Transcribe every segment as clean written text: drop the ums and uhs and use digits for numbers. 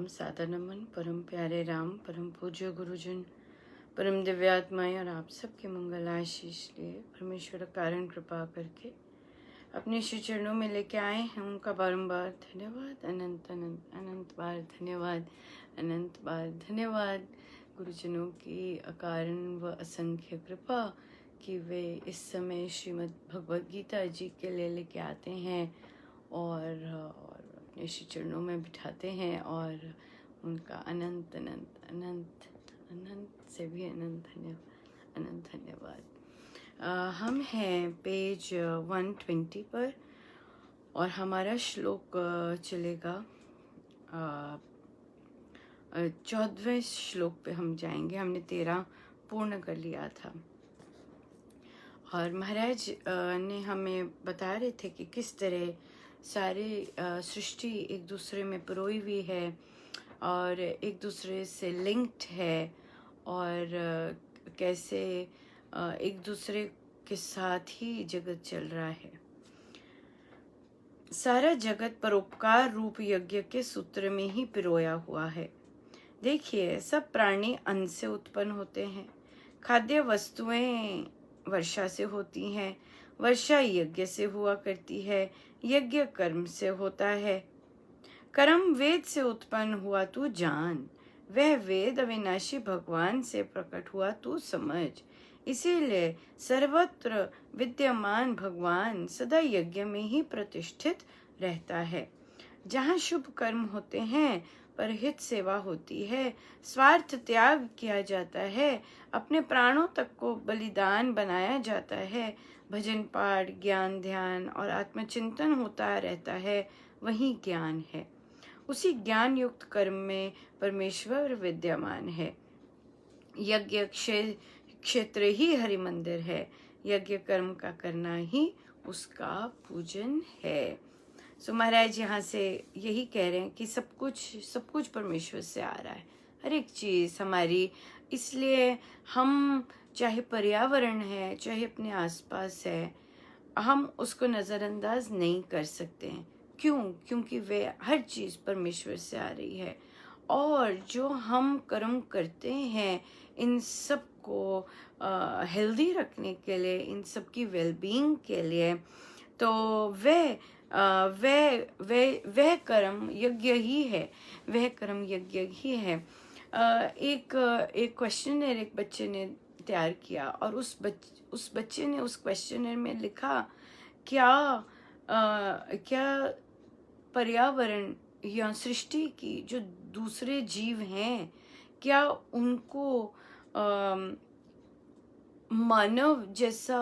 प्रणाम, सादर नमन परम प्यारे राम, परम पूज्य गुरुजन, परम दिव्यात्माएं और आप सबके मंगल आशीष लिए परमेश्वर कारण कृपा करके अपने श्री चरणों में लेके आए हैं। उनका बारंबार धन्यवाद, अनंत अनंत अनंत बार धन्यवाद, अनंत बार धन्यवाद गुरुजनों की अकारण व असंख्य कृपा कि वे इस समय श्रीमद् भगवद गीता जी के लिए लेके आते हैं और अपने श्री चरणों में बिठाते हैं और उनका अनंत अनंत अनंत अनंत से भी अनंत धन्यवाद। हम हैं पेज 120 पर और हमारा श्लोक चलेगा 14वें श्लोक पे हम जाएंगे। हमने 13 पूर्ण कर लिया था और महाराज ने हमें बता रहे थे कि किस तरह सारे सृष्टि एक दूसरे में पिरोई हुई है और एक दूसरे से लिंक्ड है और कैसे एक दूसरे के साथ ही जगत चल रहा है। सारा जगत परोपकार रूप यज्ञ के सूत्र में ही पिरोया हुआ है। देखिए, सब प्राणी अन्न से उत्पन्न होते हैं। खाद्य वस्तुएं वर्षा से होती हैं, वर्षा यज्ञ से हुआ करती है, यज्ञ कर्म से होता है। कर्म वेद से उत्पन्न हुआ तू जान, वह वेद अविनाशी भगवान से प्रकट हुआ तू समझ। इसीलिए सर्वत्र विद्यमान भगवान सदा यज्ञ में ही प्रतिष्ठित रहता है। जहाँ शुभ कर्म होते हैं, परहित सेवा होती है, स्वार्थ त्याग किया जाता है, अपने प्राणों तक को बलिदान बनाया जाता है, भजन पाठ, ज्ञान ध्यान और आत्मचिंतन होता रहता है, वही ज्ञान है। उसी ज्ञान युक्त कर्म में परमेश्वर विद्यमान है। यज्ञ क्षेत्र ही हरि मंदिर है। यज्ञ कर्म का करना ही उसका पूजन है। सो महाराज यहाँ से यही कह रहे हैं कि सब कुछ परमेश्वर से आ रहा है, हर एक चीज़ हमारी। इसलिए हम चाहे पर्यावरण है, चाहे अपने आसपास है, हम उसको नज़रअंदाज नहीं कर सकते हैं। क्यों? क्योंकि वे हर चीज़ परमेश्वर से आ रही है। और जो हम कर्म करते हैं इन सब को हेल्दी रखने के लिए, इन सब की वेलबींग के लिए, तो वह कर्म यज्ञ ही है, वह कर्म यज्ञ ही है। एक क्वेश्चनर एक बच्चे ने तैयार किया और उस बच्चे ने उस क्वेश्चनर में लिखा, क्या पर्यावरण या सृष्टि की जो दूसरे जीव हैं, क्या उनको मानव जैसा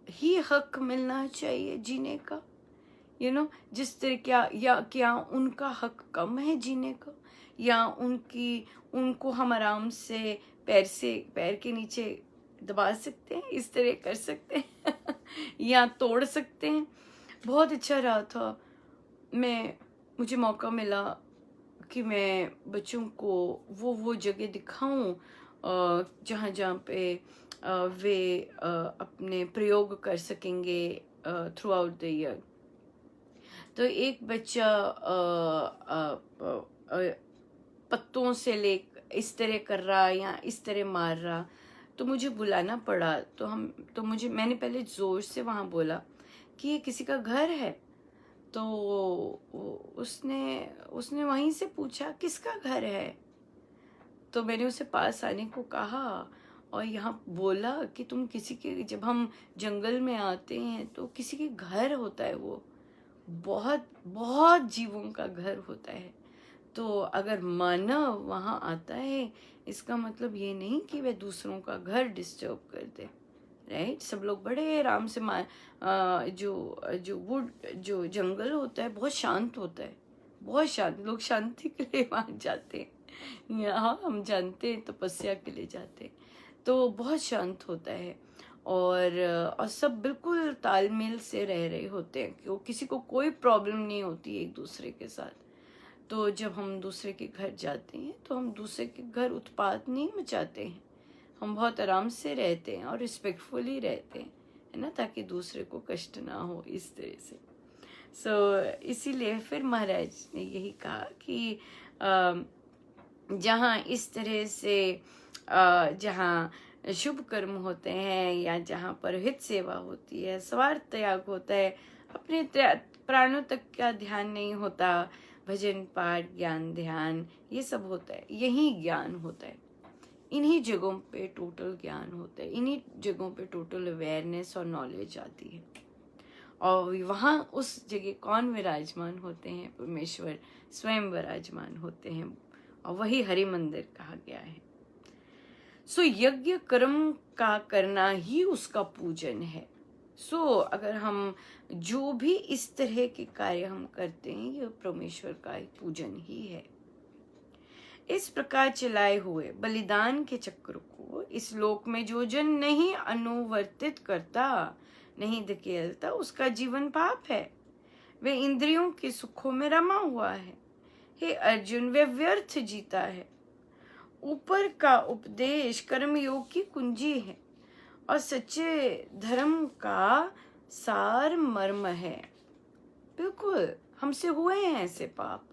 ही हक मिलना चाहिए जीने का? जिस तरह क्या उनका हक कम है जीने का, या उनको हम आराम से पैर के नीचे दबा सकते हैं, इस तरह कर सकते हैं या तोड़ सकते हैं। बहुत अच्छा रहा था। मुझे मौका मिला कि मैं बच्चों को वो जगह दिखाऊं जहाँ पे वे अपने प्रयोग कर सकेंगे थ्रू आउट द ईयर। तो एक बच्चा पत्तों से ले इस तरह कर रहा या इस तरह मार रहा, तो मुझे बुलाना पड़ा। मैंने पहले जोर से वहाँ बोला कि ये किसी का घर है। तो उसने वहीं से पूछा किसका घर है। तो मैंने उसे पास आने को कहा और यहाँ बोला कि तुम किसी के, जब हम जंगल में आते हैं तो किसी के घर होता है, वो बहुत बहुत जीवों का घर होता है। तो अगर मानव वहाँ आता है, इसका मतलब ये नहीं कि वह दूसरों का घर डिस्टर्ब कर दे, राइट? सब लोग बड़े आराम से जो जंगल होता है बहुत शांत होता है, बहुत शांत। लोग शांति के लिए वहाँ जाते हैं। यहाँ हम जानते हैं तपस्या के लिए जाते हैं, तो बहुत शांत होता है और सब बिल्कुल तालमेल से रह रहे होते हैं कि वो किसी को कोई प्रॉब्लम नहीं होती एक दूसरे के साथ। तो जब हम दूसरे के घर जाते हैं तो हम दूसरे के घर उत्पात नहीं मचाते हैं, हम बहुत आराम से रहते हैं और रिस्पेक्टफुली रहते हैं, है ना, ताकि दूसरे को कष्ट ना हो इस तरह से। इसीलिए फिर महाराज ने यही कहा कि जहाँ इस तरह से जहाँ शुभ कर्म होते हैं या जहाँ पर हित सेवा होती है, स्वार्थ त्याग होता है, अपने प्राणों तक का ध्यान नहीं होता, भजन पाठ ज्ञान ध्यान ये सब होता है, यही ज्ञान होता है। इन्हीं जगहों पे टोटल ज्ञान होता है, इन्हीं जगहों पे टोटल अवेयरनेस और नॉलेज आती है। और वहाँ उस जगह कौन विराजमान होते हैं? परमेश्वर स्वयं विराजमान होते हैं, और वही हरि मंदिर कहा गया है। सो यज्ञ कर्म का करना ही उसका पूजन है। सो अगर हम जो भी इस तरह के कार्य हम करते हैं, ये परमेश्वर का एक पूजन ही है। इस प्रकार चलाए हुए बलिदान के चक्र को इस लोक में जो जन नहीं अनुवर्तित करता, नहीं धकेलता, उसका जीवन पाप है। वे इंद्रियों के सुखों में रमा हुआ है। हे अर्जुन, वे व्यर्थ जीता है। ऊपर का उपदेश कर्मयोग की कुंजी है और सच्चे धर्म का सार मर्म है। बिल्कुल हमसे हुए हैं ऐसे पाप।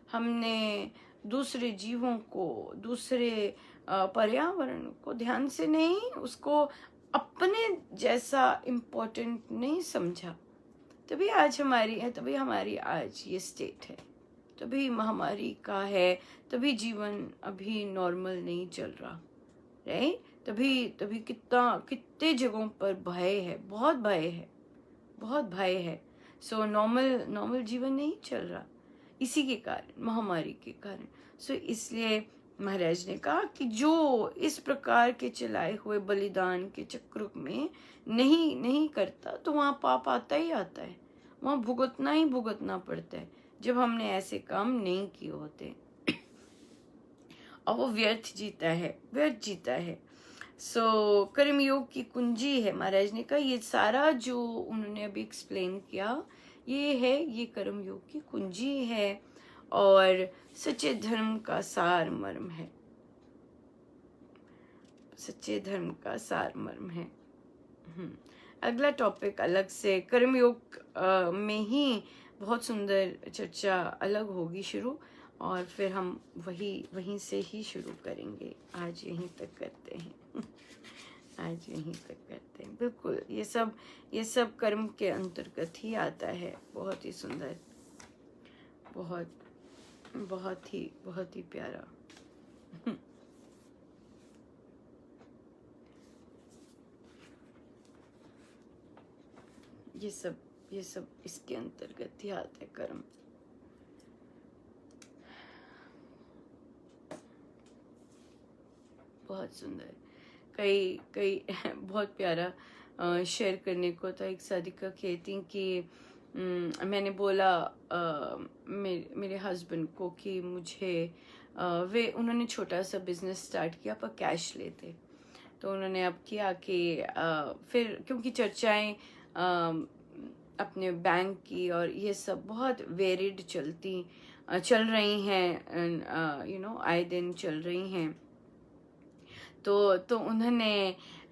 हमने दूसरे जीवों को, दूसरे पर्यावरण को ध्यान से नहीं, उसको अपने जैसा इम्पोर्टेंट नहीं समझा। तभी आज हमारी है, तभी हमारी आज ये स्टेट है, तभी महामारी का है, तभी जीवन अभी नॉर्मल नहीं चल रहा, राइट? तभी कितने जगहों पर भय है, बहुत भय है, बहुत भय है। सो नॉर्मल जीवन नहीं चल रहा, इसी के कारण, महामारी के कारण। सो इसलिए महाराज ने कहा कि जो इस प्रकार के चलाए हुए बलिदान के चक्र में नहीं करता, तो वहाँ पाप आता ही आता है, वहाँ भुगतना ही भुगतना पड़ता है जब हमने ऐसे काम नहीं किए होते। और वो व्यर्थ जीता है। सो कर्मयोग की कुंजी है। महाराज ने कहा ये सारा जो उन्होंने अभी एक्सप्लेन किया, ये है, ये कर्मयोग की कुंजी है और सच्चे धर्म का सार मर्म है, सच्चे धर्म का सार मर्म है। अगला टॉपिक अलग से कर्मयोग में ही बहुत सुंदर चर्चा अलग होगी शुरू, और फिर हम वहीं से ही शुरू करेंगे। आज यहीं तक करते हैं आज यहीं तक करते हैं। बिल्कुल ये सब कर्म के अंतर्गत ही आता है। बहुत ही सुंदर, बहुत ही प्यारा। ये सब इसके अंतर्गत ही आता है कर्म। बहुत सुंदर। कई बहुत प्यारा शेयर करने को था। एक साधिका कहती कि मैंने बोला मेरे हस्बैंड को कि मुझे उन्होंने छोटा सा बिजनेस स्टार्ट किया पर कैश लेते, तो उन्होंने अब किया कि फिर क्योंकि चर्चाएं अपने बैंक की और ये सब बहुत वेरिड चल रही हैं, आए दिन चल रही हैं, तो उन्होंने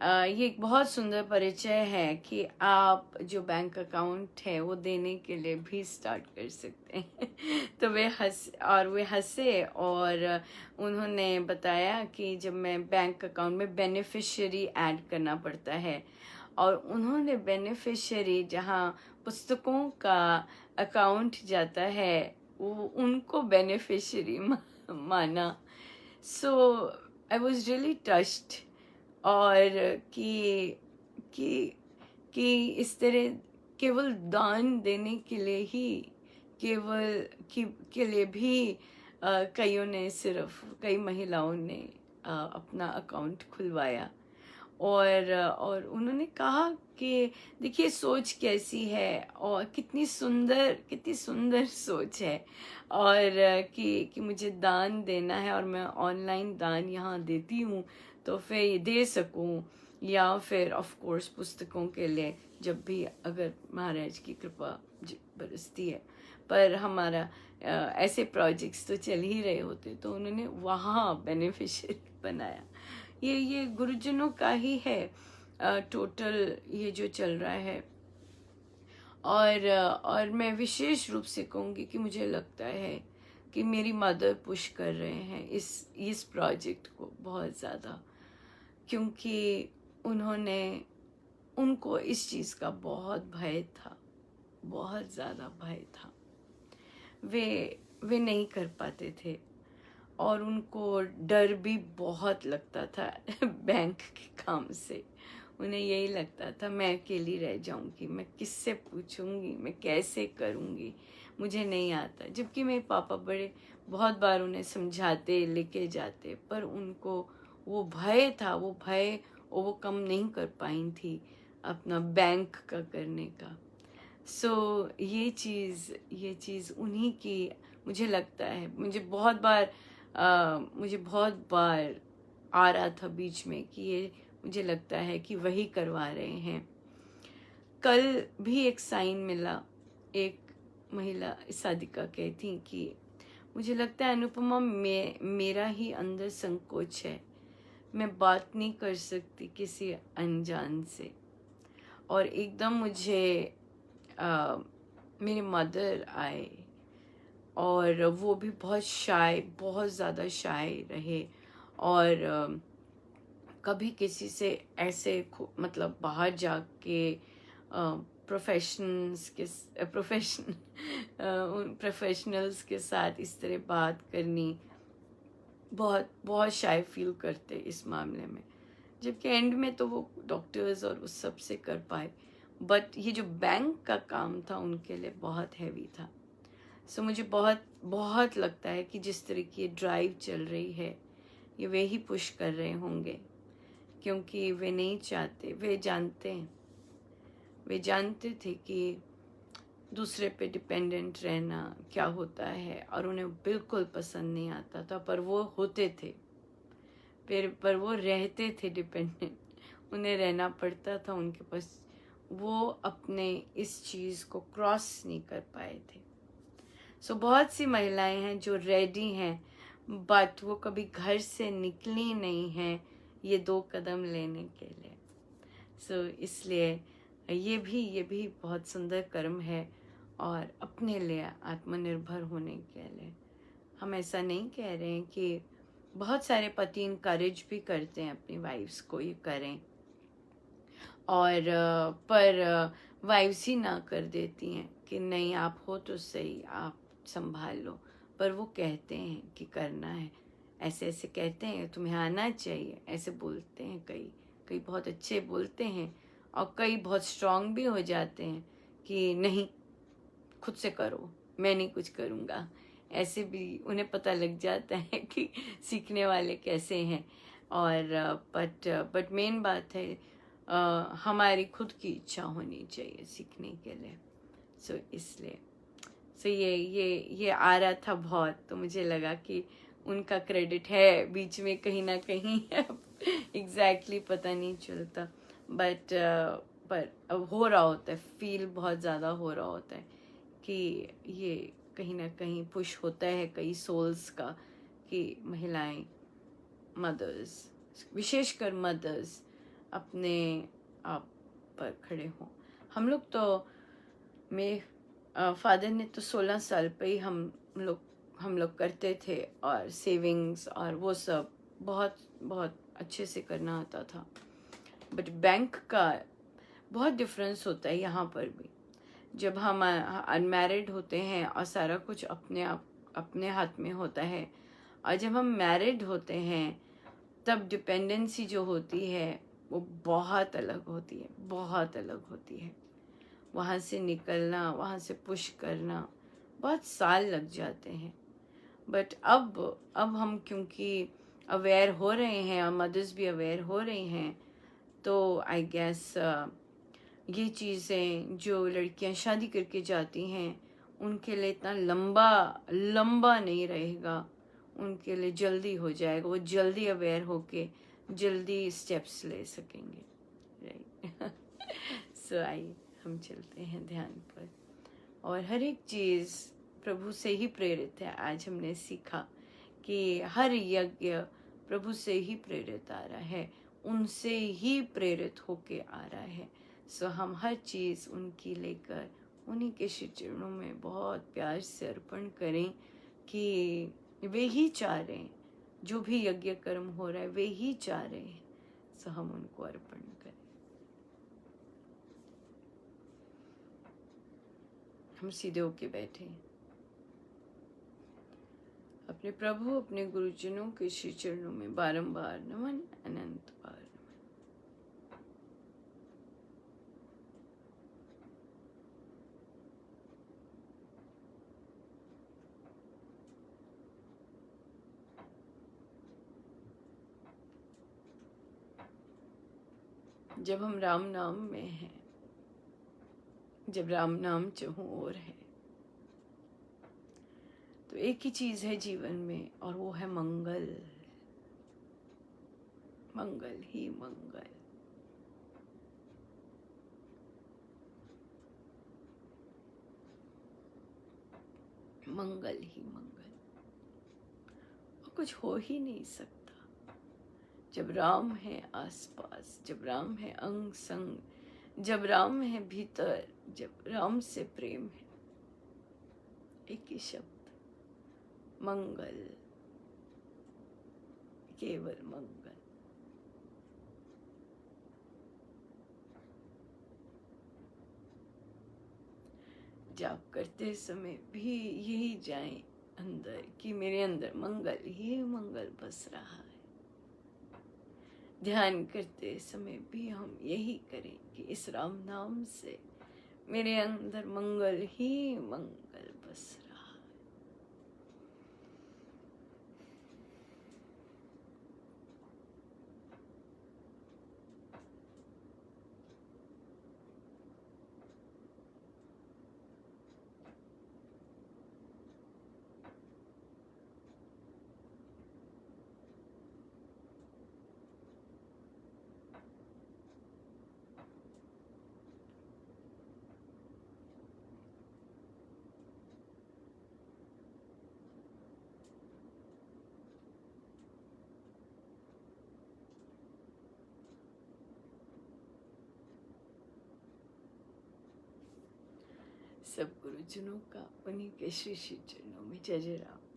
ये एक बहुत सुंदर परिचय है कि आप जो बैंक अकाउंट है वो देने के लिए भी स्टार्ट कर सकते हैं। तो वे हंसे और उन्होंने बताया कि जब मैं बैंक अकाउंट में बेनिफिशियरी ऐड करना पड़ता है, और उन्होंने बेनिफिशियरी जहाँ पुस्तकों का अकाउंट जाता है वो उनको बेनिफिशियरी माना। सो आई वॉज रियली टच्ड, और कि इस तरह केवल दान देने के लिए ही के लिए भी कई महिलाओं ने अपना अकाउंट खुलवाया, और उन्होंने कहा कि देखिए सोच कैसी है और कितनी सुंदर सोच है, और कि मुझे दान देना है और मैं ऑनलाइन दान यहाँ देती हूँ तो फिर ये दे सकूँ, या फिर ऑफ कोर्स पुस्तकों के लिए जब भी अगर महाराज की कृपा बरसती है। पर हमारा ऐसे प्रोजेक्ट्स तो चल ही रहे होते, तो उन्होंने वहाँ बेनिफिशियरी बनाया। ये गुरुजनों का ही है टोटल ये जो चल रहा है। और मैं विशेष रूप से कहूँगी कि मुझे लगता है कि मेरी मदर पुश कर रहे हैं इस प्रोजेक्ट को बहुत ज़्यादा, क्योंकि उनको इस चीज़ का बहुत भय था, बहुत ज़्यादा भय था। वे नहीं कर पाते थे और उनको डर भी बहुत लगता था बैंक के काम से। उन्हें यही लगता था मैं अकेली रह जाऊंगी, मैं किससे पूछूंगी, मैं कैसे करूंगी, मुझे नहीं आता। जबकि मेरे पापा बहुत बार उन्हें समझाते, लेके जाते, पर उनको वो भय था, वो भय वो कम नहीं कर पाई थी अपना बैंक का करने का। सो ये चीज़ उन्हीं की, मुझे लगता है, मुझे बहुत बार आ रहा था बीच में कि ये मुझे लगता है कि वही करवा रहे हैं। कल भी एक साइन मिला, एक महिला सादिका कहती कि मुझे लगता है अनुपमा, मेरा ही अंदर संकोच है, मैं बात नहीं कर सकती किसी अनजान से। और एकदम मुझे मेरे मदर आए और वो भी बहुत ज़्यादा शाय रहे, और कभी किसी से ऐसे मतलब बाहर जाके प्रोफेशनल्स के साथ इस तरह बात करनी, बहुत बहुत शाय फील करते इस मामले में। जबकि एंड में तो वो डॉक्टर्स और उस सब से कर पाए, बट ये जो बैंक का काम था उनके लिए बहुत हैवी था। सो मुझे बहुत बहुत लगता है कि जिस तरह की ड्राइव चल रही है, ये वे ही पुश कर रहे होंगे, क्योंकि वे नहीं चाहते, वे जानते थे कि दूसरे पे डिपेंडेंट रहना क्या होता है, और उन्हें बिल्कुल पसंद नहीं आता था, पर वो होते थे, पर वो रहते थे डिपेंडेंट, उन्हें रहना पड़ता था उनके पास। वो अपने इस चीज़ को क्रॉस नहीं कर पाए थे। सो बहुत सी महिलाएं हैं जो रेडी हैं, बट वो कभी घर से निकली नहीं हैं ये 2 कदम लेने के लिए। सो इसलिए ये भी बहुत सुंदर कर्म है, और अपने लिए आत्मनिर्भर होने के लिए हम ऐसा नहीं कह रहे हैं कि बहुत सारे पति इनकरेज भी करते हैं अपनी वाइफ्स को ये करें, और पर वाइफ्स ही ना कर देती हैं कि नहीं आप हो तो सही, आप संभाल लो। पर वो कहते हैं कि करना है, ऐसे ऐसे कहते हैं, तुम्हें आना चाहिए, ऐसे बोलते हैं। कई बहुत अच्छे बोलते हैं, और कई बहुत स्ट्रांग भी हो जाते हैं कि नहीं खुद से करो, मैं नहीं कुछ करूँगा। ऐसे भी उन्हें पता लग जाता है कि सीखने वाले कैसे हैं। और बट मेन बात है हमारी खुद की इच्छा होनी चाहिए सीखने के लिए। सो इसलिए ये आ रहा था बहुत, तो मुझे लगा कि उनका क्रेडिट है बीच में कहीं ना कहीं एग्जैक्टली पता नहीं चलता, बट पर अब हो रहा होता है, फील बहुत ज़्यादा हो रहा होता है कि ये कहीं ना कहीं पुश होता है कई सोल्स का, कि महिलाएं, मदर्स, विशेषकर मदर्स अपने आप पर खड़े हों। हम लोग तो, मेरे फादर ने तो 16 साल पे ही हम लोग करते थे, और सेविंग्स और वो सब बहुत बहुत अच्छे से करना आता था। बट बैंक का बहुत डिफरेंस होता है यहाँ पर भी। जब हम अनमैरिड होते हैं और सारा कुछ अपने हाथ में होता है, और जब हम मैरिड होते हैं तब डिपेंडेंसी जो होती है वो बहुत अलग होती है, बहुत अलग होती है। वहाँ से निकलना, वहाँ से पुश करना बहुत साल लग जाते हैं। बट अब हम क्योंकि अवेयर हो रहे हैं, और मदर्स भी अवेयर हो रही हैं, तो आई गेस ये चीज़ें जो लड़कियां शादी करके जाती हैं उनके लिए इतना लंबा नहीं रहेगा, उनके लिए जल्दी हो जाएगा, वो जल्दी अवेयर होके जल्दी स्टेप्स ले सकेंगे, राइट। सो आइए हम चलते हैं ध्यान पर, और हर एक चीज़ प्रभु से ही प्रेरित है। आज हमने सीखा कि हर यज्ञ प्रभु से ही प्रेरित आ रहा है, उनसे ही प्रेरित होके आ रहा है। सो हम हर चीज़ उनकी लेकर उन्हीं के श्री चरणों में बहुत प्यार से अर्पण करें कि वे ही चाह रहे हैं, जो भी यज्ञ कर्म हो रहा है वे ही चाह रहे हैं, सो हम उनको अर्पण करें। हम सीधे होके बैठे हैं, अपने प्रभु अपने गुरुजनों के श्री चरणों में बारंबार नमन, अनंत बार नमन। जब हम राम नाम में हैं, जब राम नाम चहु ओर है, तो एक ही चीज है जीवन में और वो है मंगल। मंगल ही मंगल। मंगल ही मंगल। और कुछ हो ही नहीं सकता जब राम है आसपास, जब राम है अंग संग, जब राम है भीतर, जब राम से प्रेम है। एक ही शब्द, मंगल, केवल मंगल। जाप करते समय भी यही जाए अंदर कि मेरे अंदर मंगल ही मंगल बस रहा है। ध्यान करते समय भी हम यही करें कि इस राम नाम से मेरे अंदर मंगल ही मंगल बस रहा है। सब गुरुजनों का उन्हीं के श्री श्री चरणों में जय जय राम।